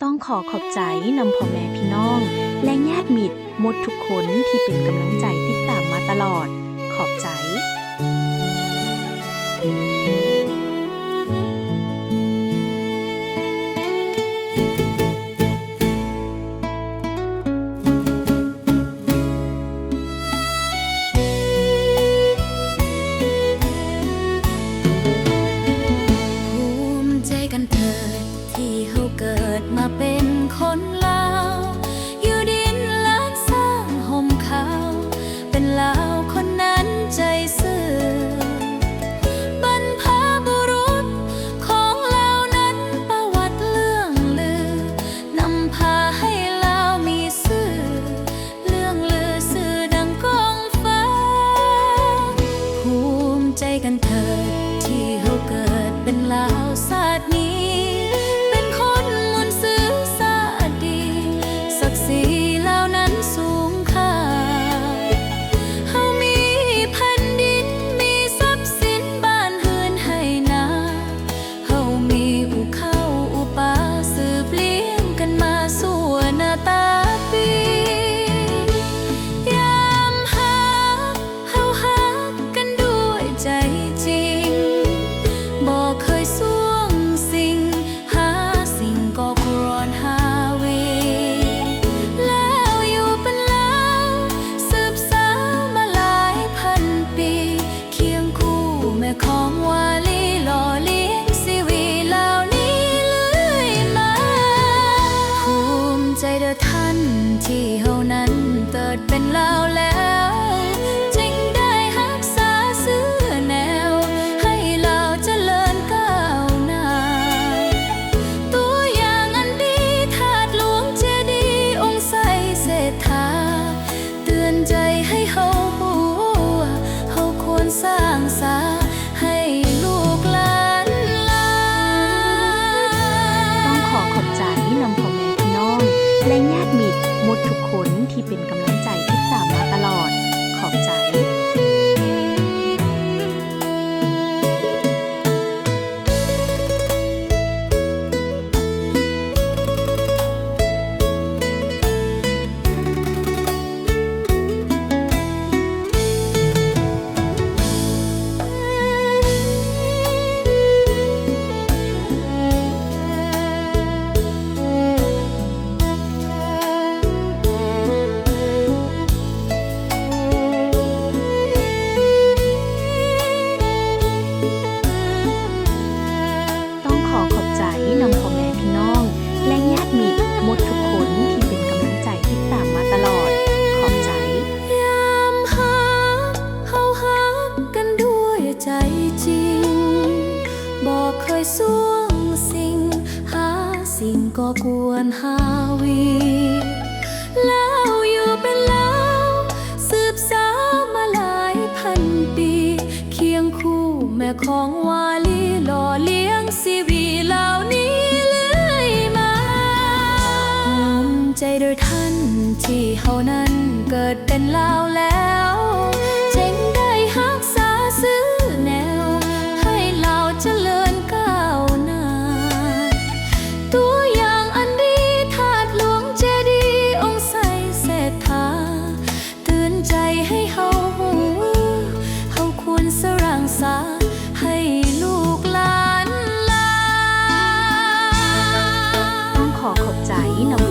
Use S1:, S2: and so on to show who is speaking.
S1: ต้องขอขอบใจนำพ่อแม่พี่น้องและญาติมิตรหมดทุกคนที่เป็นกำลังใจติดตามมาตลอดขอบใจ
S2: ภูมิใจกันเถิดที่เฮาเกิดมาเป็นคนลาวอยู่ดินล้านสร้างห่มขาวเป็นลาวคนนั้นใจซื่อบรรพบุรุษของลาวนั้นประวัติเรื่องลือนำพาให้ลาวมีชื่อเรื่องลือสื่อดังก้องฟ้าภูมิใจกันเถิดที่เฮาเกิดเป็นลาวชาตินี้เป็นคนมนต์ซื่อสาดีศักดิ์ศรีลาวนั้นสูงค่าเฮามีแผ่นดินมีทรัพย์สินบ้านเฮือนให้นาเฮามีอู่ข้าวอู่ปลาสืบเลี้ยงกันมาสู่หน้าตาปียามหาเฮาหากันด้วยใจจริงบ่เคยสวงสิ่งหาสิ่งก่อกวนหาเวแล้วอยู่เป็นลาวสืบสาวมาหลายพันปีเคียงคู่แม่ของวาลีหล่อเลี้ยงชีวิตเหล่านี้เรื่อยมาภูมิใจเด้อท่านที่เฮานั้นเกิดเป็นลาวแล้วจึงได้รักษาชื่อแนวให้ลาวเจริญก้าวหน้าตัวอย่างอันดีธาตุหลวงเจดีย์องค์ไสเศรษฐาเตือนใจให้เฮาฮู้ว่าเฮาควรสร้างสาให้ลูกหลานลา
S1: ต้องขอขอบใจนำพ่อแม่พี่น้องและญาติมิตรหมดทุกคนที่เป็นกำลังใจติดตามมาตลอดขอบใจ ต้องขอขอบใจนำพ่อแม่พี่น้องและญาติมิตรหมดทุกคนที่เป็นกำลังใจติดตามมาตลอดขอบใจ
S2: ยามหาเฮาหักกันด้วยใจจริงบอกเคยสวงสิ่งหาสิ่งก่อกวนหาวีแล้วอยู่เป็นลาวสืบสาวมาหลายพันปีเคียงคู่แม่ของวาลีหล่อเลี้ยงชีวิตเหล่านี้เรื่อยมาภูมิใจโดยท่านที่เฮานั้นเกิดเป็นลาวแล้วจึงได้รักษาชื่อแนวให้ลาวเจริญก้าวหน้าตัวอย่างอันดีธาตุหลวงเจดีย์องค์ไสเศรษฐาเตือนใจให้เฮาฮู้เฮาควรสร้างสาให้ลูกหลานลา
S1: ต้องขอขอบใจนำ